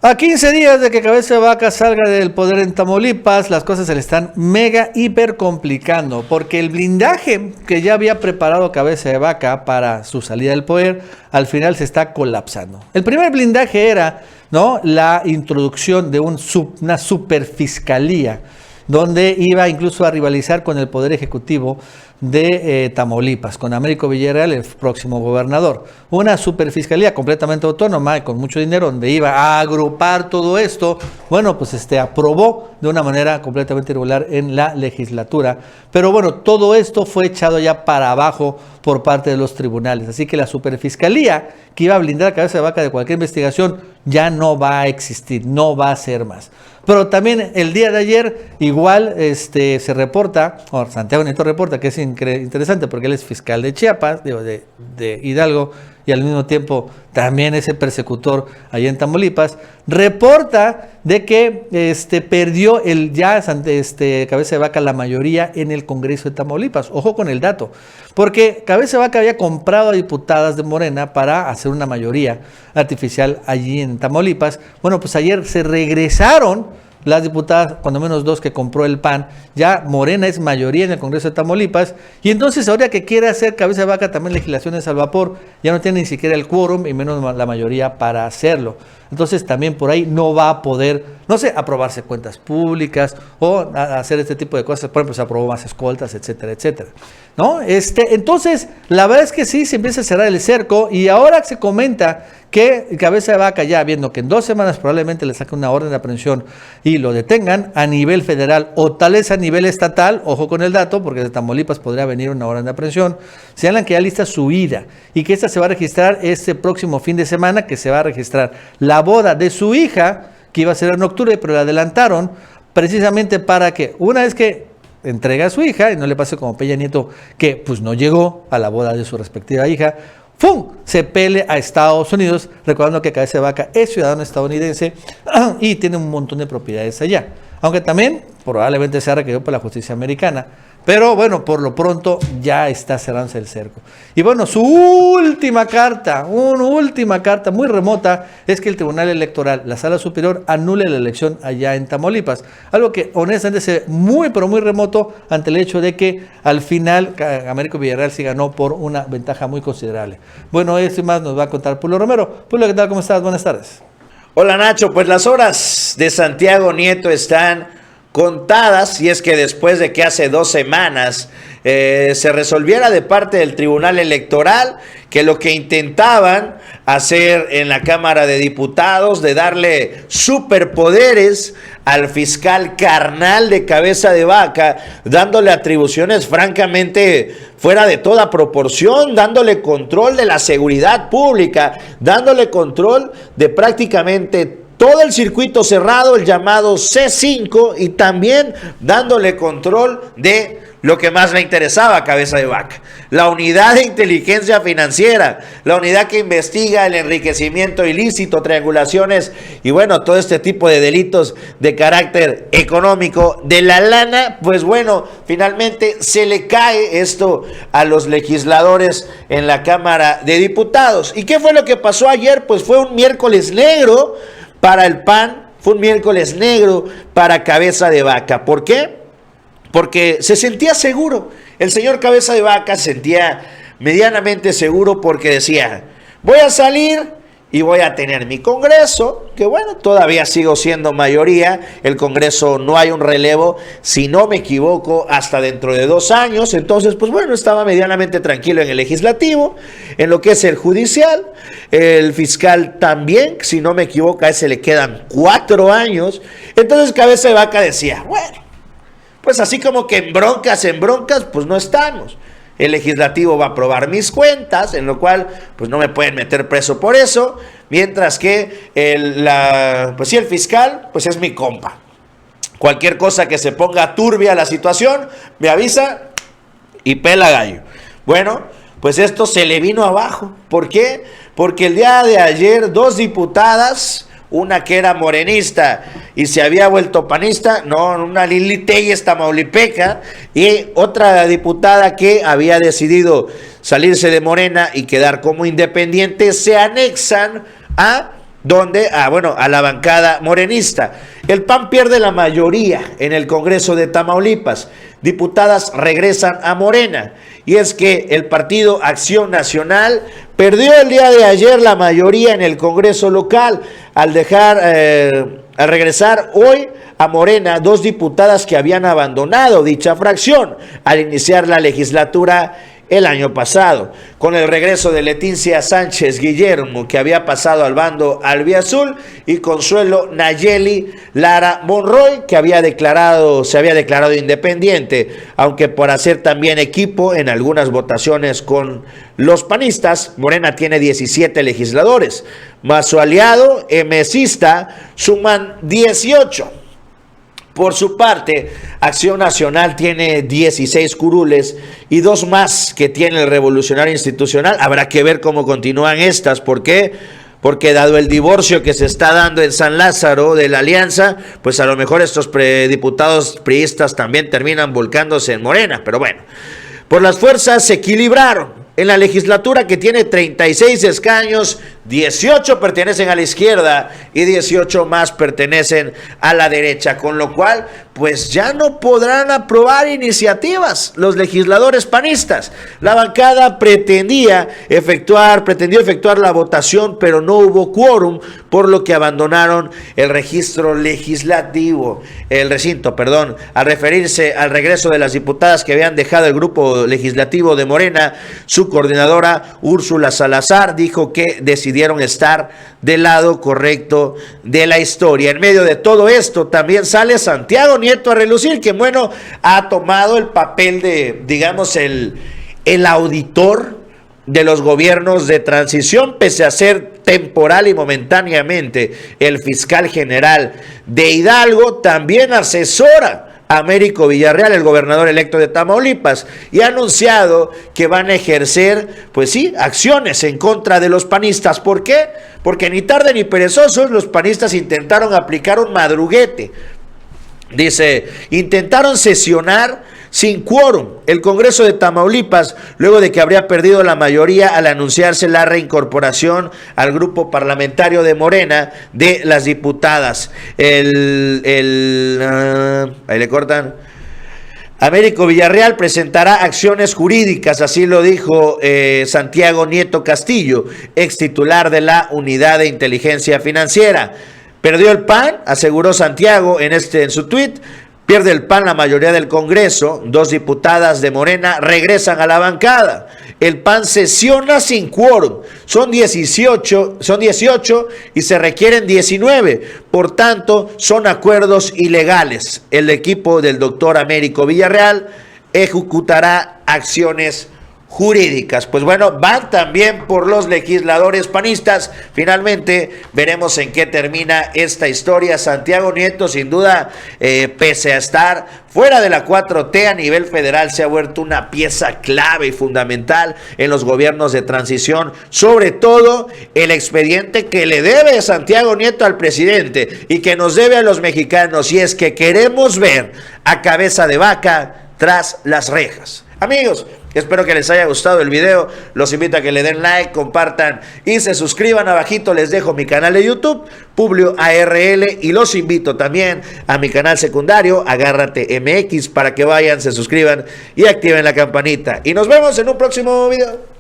A 15 días de que Cabeza de Vaca salga del poder en Tamaulipas, las cosas se le están mega hiper complicando, porque el blindaje que ya había preparado Cabeza de Vaca para su salida del poder, al final se está colapsando. El primer blindaje era, ¿no?, la introducción de una superfiscalía, donde iba incluso a rivalizar con el Poder Ejecutivo de Tamaulipas, con Américo Villarreal, el próximo gobernador. Una superfiscalía completamente autónoma y con mucho dinero, donde iba a agrupar todo esto. Bueno, pues aprobó de una manera completamente irregular en la legislatura. Pero bueno, todo esto fue echado ya para abajo por parte de los tribunales. Así que la superfiscalía que iba a blindar a Cabeza de Vaca de cualquier investigación ya no va a existir, no va a ser más. Pero también el día de ayer igual se reporta, o Santiago Nieto reporta, que es interesante porque él es fiscal de Chiapas, de Hidalgo, y al mismo tiempo también ese persecutor allá en Tamaulipas, reporta de que perdió Cabeza de Vaca la mayoría en el Congreso de Tamaulipas. Ojo con el dato, porque Cabeza de Vaca había comprado a diputadas de Morena para hacer una mayoría artificial allí en Tamaulipas. Bueno, pues ayer se regresaron las diputadas, cuando menos 2 que compró el PAN. Ya Morena es mayoría en el Congreso de Tamaulipas, y entonces ahora que quiere hacer Cabeza de Vaca también legislaciones al vapor, ya no tiene ni siquiera el quórum y menos la mayoría para hacerlo. Entonces también por ahí no va a poder, no sé, aprobarse cuentas públicas o hacer este tipo de cosas. Por ejemplo, se aprobó más escoltas, etcétera, etcétera, ¿no? Entonces, la verdad es que sí, se empieza a cerrar el cerco, y ahora se comenta que Cabeza de Vaca, ya viendo que en 2 semanas probablemente le saquen una orden de aprehensión y lo detengan a nivel federal o tal vez a nivel estatal, ojo con el dato, porque de Tamaulipas podría venir una orden de aprehensión, señalan que ya lista su ida y que esta se va a registrar este próximo fin de semana, que se va a registrar la boda de su hija, que iba a ser en octubre, pero la adelantaron precisamente para que una vez que entrega a su hija y no le pase como Peña Nieto, que pues no llegó a la boda de su respectiva hija, ¡fum!, se pele a Estados Unidos, recordando que Cabeza de Vaca es ciudadano estadounidense y tiene un montón de propiedades allá, aunque también probablemente sea requerido por la justicia americana. Pero bueno, por lo pronto ya está cerrándose el cerco. Y bueno, su última carta, una última carta muy remota, es que el Tribunal Electoral, la Sala Superior, anule la elección allá en Tamaulipas. Algo que honestamente se ve muy, pero muy remoto ante el hecho de que al final Américo Villarreal sí ganó por una ventaja muy considerable. Bueno, esto y más nos va a contar Pulo Romero. Pulo, ¿qué tal? ¿Cómo estás? Buenas tardes. Hola Nacho, pues las horas de Santiago Nieto están contadas, y es que después de que hace 2 semanas se resolviera de parte del Tribunal Electoral que lo que intentaban hacer en la Cámara de Diputados de darle superpoderes al fiscal carnal de Cabeza de Vaca, dándole atribuciones francamente fuera de toda proporción, dándole control de la seguridad pública, dándole control de prácticamente todo el circuito cerrado, el llamado C5, y también dándole control de lo que más le interesaba a Cabeza de Vaca: la unidad de inteligencia financiera, la unidad que investiga el enriquecimiento ilícito, triangulaciones y bueno, todo este tipo de delitos de carácter económico de la lana. Pues bueno, finalmente se le cae esto a los legisladores en la Cámara de Diputados. ¿Y qué fue lo que pasó ayer? Pues fue un miércoles negro para el PAN, fue un miércoles negro para Cabeza de Vaca. ¿Por qué? Porque se sentía seguro. El señor Cabeza de Vaca se sentía medianamente seguro porque decía: voy a salir y voy a tener mi Congreso, que bueno, todavía sigo siendo mayoría. El Congreso no hay un relevo, si no me equivoco, hasta dentro de 2 años. Entonces, pues bueno, estaba medianamente tranquilo en el legislativo, en lo que es el judicial. El fiscal también, si no me equivoco, a ese le quedan 4 años. Entonces Cabeza de Vaca decía: bueno, pues así como que en broncas, pues no estamos. El legislativo va a aprobar mis cuentas, en lo cual pues no me pueden meter preso por eso, mientras que el fiscal pues es mi compa. Cualquier cosa que se ponga turbia la situación, me avisa y pela gallo. Bueno, pues esto se le vino abajo. ¿Por qué? Porque el día de ayer 2 diputadas, una que era morenista y se había vuelto panista, no, una Lili Telles tamaulipeca, y otra diputada que había decidido salirse de Morena y quedar como independiente, se anexan a donde, a la bancada morenista. El PAN pierde la mayoría en el Congreso de Tamaulipas. Diputadas regresan a Morena. Y es que el partido Acción Nacional perdió el día de ayer la mayoría en el Congreso local al regresar hoy a Morena 2 diputadas que habían abandonado dicha fracción al iniciar la legislatura el año pasado. Con el regreso de Leticia Sánchez Guillermo, que había pasado al bando albiazul, y Consuelo Nayeli Lara Monroy, que se había declarado independiente, aunque por hacer también equipo en algunas votaciones con los panistas. Morena tiene 17 legisladores, más su aliado MCista suman 18. Por su parte, Acción Nacional tiene 16 curules y 2 más que tiene el Revolucionario Institucional. Habrá que ver cómo continúan estas. ¿Por qué? Porque dado el divorcio que se está dando en San Lázaro de la alianza, pues a lo mejor estos diputados priistas también terminan volcándose en Morena. Pero bueno, por las fuerzas se equilibraron. En la legislatura, que tiene 36 escaños, 18 pertenecen a la izquierda y 18 más pertenecen a la derecha, con lo cual pues ya no podrán aprobar iniciativas los legisladores panistas. La bancada pretendió efectuar la votación, pero no hubo quórum, por lo que abandonaron el recinto, al referirse al regreso de las diputadas que habían dejado el grupo legislativo de Morena. Su coordinadora Úrsula Salazar dijo que decidieron estar del lado correcto de la historia. En medio de todo esto también sale Santiago Nieto a relucir, que ha tomado el papel de, digamos, el auditor de los gobiernos de transición, pese a ser temporal y momentáneamente el fiscal general de Hidalgo. También asesora a Américo Villarreal, el gobernador electo de Tamaulipas, y ha anunciado que van a ejercer, pues sí, acciones en contra de los panistas. ¿Por qué? Porque ni tarde ni perezosos los panistas intentaron aplicar un madruguete. Dice, intentaron sesionar sin quórum el Congreso de Tamaulipas, luego de que habría perdido la mayoría al anunciarse la reincorporación al grupo parlamentario de Morena de las diputadas. Ahí le cortan. Américo Villarreal presentará acciones jurídicas, así lo dijo Santiago Nieto Castillo, ex titular de la Unidad de Inteligencia Financiera. Perdió el PAN, aseguró Santiago en su tuit. Pierde el PAN la mayoría del Congreso, 2 diputadas de Morena regresan a la bancada. El PAN sesiona sin quórum, son 18 y se requieren 19, por tanto son acuerdos ilegales. El equipo del doctor Américo Villarreal ejecutará acciones jurídicas. Pues bueno, van también por los legisladores panistas. Finalmente veremos en qué termina esta historia. Santiago Nieto, sin duda, pese a estar fuera de la 4T a nivel federal, se ha vuelto una pieza clave y fundamental en los gobiernos de transición, sobre todo el expediente que le debe Santiago Nieto al presidente y que nos debe a los mexicanos, y es que queremos ver a Cabeza de Vaca tras las rejas. Amigos, espero que les haya gustado el video. Los invito a que le den like, compartan y se suscriban. Abajito les dejo mi canal de YouTube, Publio ARL, y los invito también a mi canal secundario, Agárrate MX, para que vayan, se suscriban y activen la campanita. Y nos vemos en un próximo video.